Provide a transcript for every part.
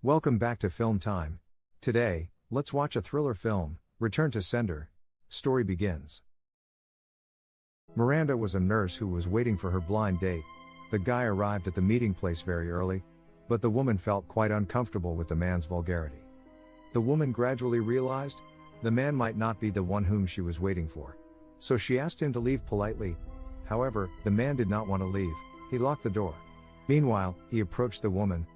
Welcome back to Film Time. Today, let's watch a thriller film, Return to Sender. Story begins. Miranda was a nurse who was waiting for her blind date. The guy arrived at the meeting place very early, but the woman felt quite uncomfortable with the man's vulgarity. The woman gradually realized the man might not be the one whom she was waiting for, so she asked him to leave politely. However, the man did not want to leave. He locked the door. Meanwhile, he approached the woman.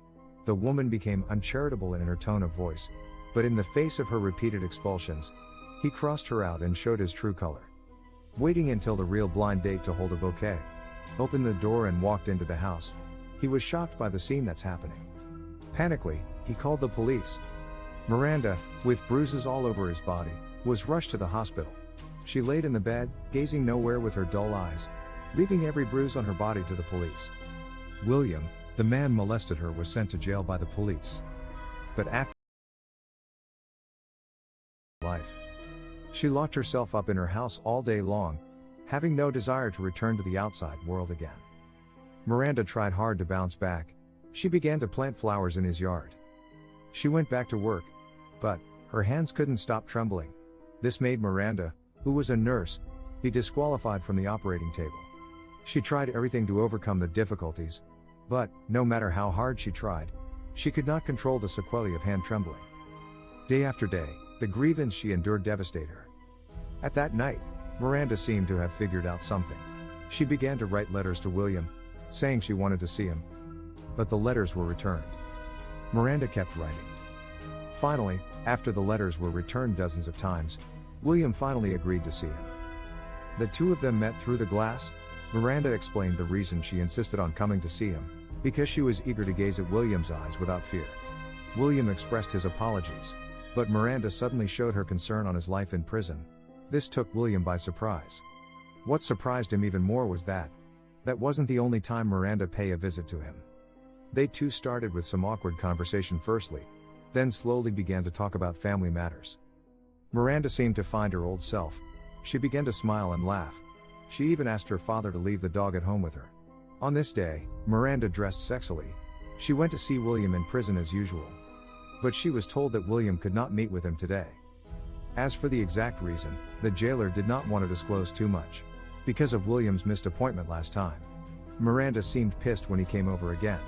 The woman became uncharitable in her tone of voice, but in the face of her repeated expulsions, he crossed her out and showed his true color. Waiting until the real blind date to hold a bouquet, opened the door and walked into the house. He was shocked by the scene that's happening. Panically, he called the police. Miranda, with bruises all over his body, was rushed to the hospital. She laid in the bed, gazing nowhere with her dull eyes, leaving every bruise on her body to the police. William, the man molested her, was sent to jail by the police. But after life, she locked herself up in her house all day long, having no desire to return to the outside world again. Miranda tried hard to bounce back. She began to plant flowers in his yard. She went back to work, but her hands couldn't stop trembling. This made Miranda, who was a nurse, be disqualified from the operating table. She tried everything to overcome the difficulties, but, no matter how hard she tried, she could not control the sequelae of hand trembling. Day after day, the grievance she endured devastated her. At that night, Miranda seemed to have figured out something. She began to write letters to William, saying she wanted to see him. But the letters were returned. Miranda kept writing. Finally, after the letters were returned dozens of times, William finally agreed to see him. The two of them met through the glass. Miranda explained the reason she insisted on coming to see him, because she was eager to gaze at William's eyes without fear. William expressed his apologies, but Miranda suddenly showed her concern on his life in prison. This took William by surprise. What surprised him even more was that wasn't the only time Miranda paid a visit to him. They two started with some awkward conversation firstly, then slowly began to talk about family matters. Miranda seemed to find her old self. She began to smile and laugh. She even asked her father to leave the dog at home with her. On this day, Miranda dressed sexily. She went to see William in prison as usual. But she was told that William could not meet with him today. As for the exact reason, the jailer did not want to disclose too much. Because of William's missed appointment last time. Miranda seemed pissed when he came over again.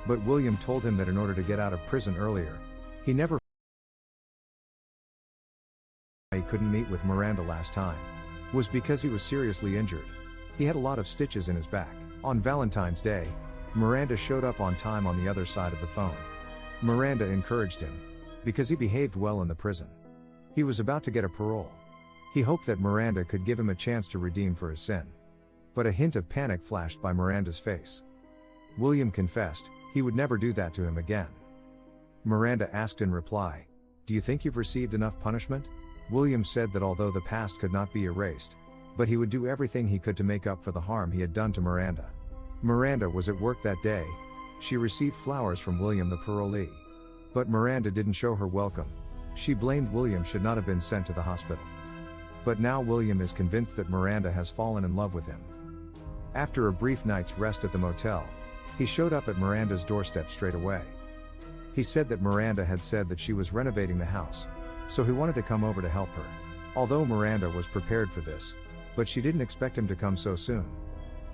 But William told him that in order to get out of prison earlier, he couldn't meet with Miranda last time was because he was seriously injured. He had a lot of stitches in his back. On Valentine's Day, Miranda showed up on time on the other side of the phone. Miranda encouraged him, because he behaved well in the prison. He was about to get a parole. He hoped that Miranda could give him a chance to redeem for his sin. But a hint of panic flashed by Miranda's face. William confessed he would never do that to him again. Miranda asked in reply, "Do you think you've received enough punishment?" William said that although the past could not be erased, but he would do everything he could to make up for the harm he had done to Miranda. Miranda was at work that day. She received flowers from William the parolee. But Miranda didn't show her welcome. She blamed William should not have been sent to the hospital. But now William is convinced that Miranda has fallen in love with him. After a brief night's rest at the motel, he showed up at Miranda's doorstep straight away. He said that Miranda had said that she was renovating the house, so he wanted to come over to help her. Although Miranda was prepared for this, but she didn't expect him to come so soon.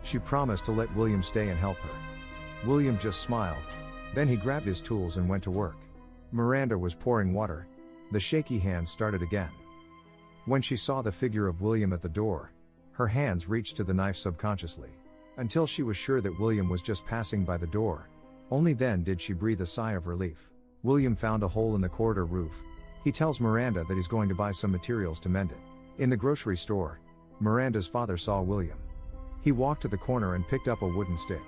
She promised to let William stay and help her. William just smiled. Then he grabbed his tools and went to work. Miranda was pouring water. The shaky hands started again. When she saw the figure of William at the door, her hands reached to the knife subconsciously, until she was sure that William was just passing by the door. Only then did she breathe a sigh of relief. William found a hole in the corridor roof. He tells Miranda that he's going to buy some materials to mend it. In the grocery store, Miranda's father saw William. He walked to the corner and picked up a wooden stick.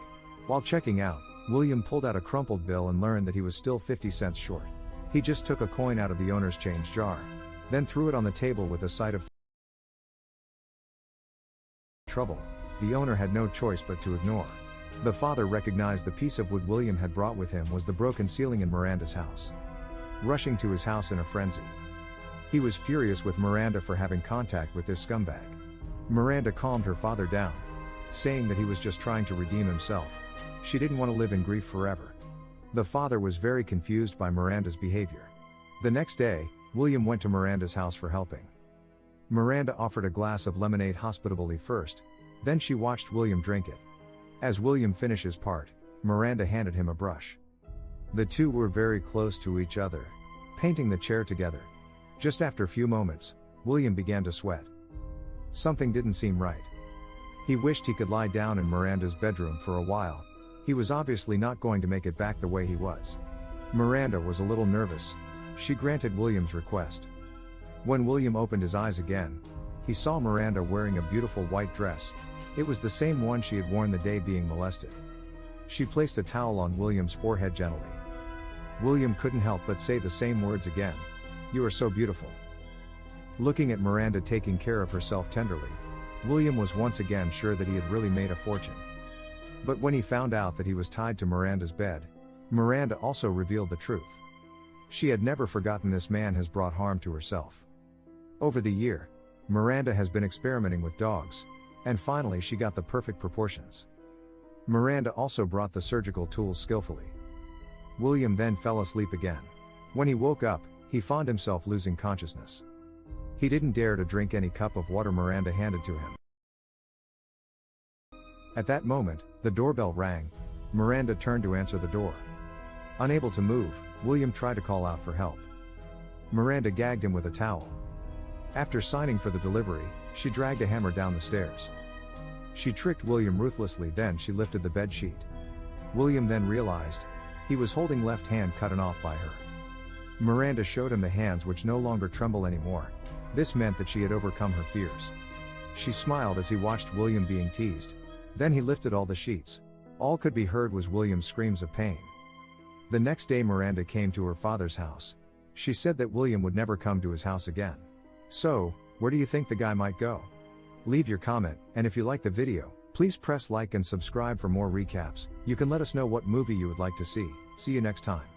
While checking out, William pulled out a crumpled bill and learned that he was still 50 cents short. He just took a coin out of the owner's change jar, then threw it on the table with a sight of trouble. The owner had no choice but to ignore. The father recognized the piece of wood William had brought with him was the broken ceiling in Miranda's house. Rushing to his house in a frenzy, he was furious with Miranda for having contact with this scumbag. Miranda calmed her father down, saying that he was just trying to redeem himself. She didn't want to live in grief forever. The father was very confused by Miranda's behavior. The next day, William went to Miranda's house for helping. Miranda offered a glass of lemonade hospitably first, then she watched William drink it. As William finished his part, Miranda handed him a brush. The two were very close to each other, painting the chair together. Just after a few moments, William began to sweat. Something didn't seem right. He wished he could lie down in Miranda's bedroom for a while. He was obviously not going to make it back the way he was. Miranda was a little nervous. She granted William's request. When William opened his eyes again, he saw Miranda wearing a beautiful white dress. It was the same one she had worn the day being molested. She placed a towel on William's forehead gently. William couldn't help but say the same words again. "You are so beautiful." Looking at Miranda taking care of herself tenderly, William was once again sure that he had really made a fortune. But when he found out that he was tied to Miranda's bed, Miranda also revealed the truth. She had never forgotten this man has brought harm to herself. Over the year, Miranda has been experimenting with dogs, and finally she got the perfect proportions. Miranda also brought the surgical tools skillfully. William then fell asleep again. When he woke up, he found himself losing consciousness. He didn't dare to drink any cup of water Miranda handed to him. At that moment, the doorbell rang. Miranda turned to answer the door. Unable to move, William tried to call out for help. Miranda gagged him with a towel. After signing for the delivery, she dragged a hammer down the stairs. She tricked William ruthlessly, then she lifted the bed sheet. William then realized he was holding left hand cut off by her. Miranda showed him the hands which no longer tremble anymore. This meant that she had overcome her fears. She smiled as he watched William being teased. Then he lifted all the sheets. All could be heard was William's screams of pain. The next day Miranda came to her father's house. She said that William would never come to his house again. So, where do you think the guy might go? Leave your comment, and if you like the video, please press like and subscribe for more recaps. You can let us know what movie you would like to see. See you next time.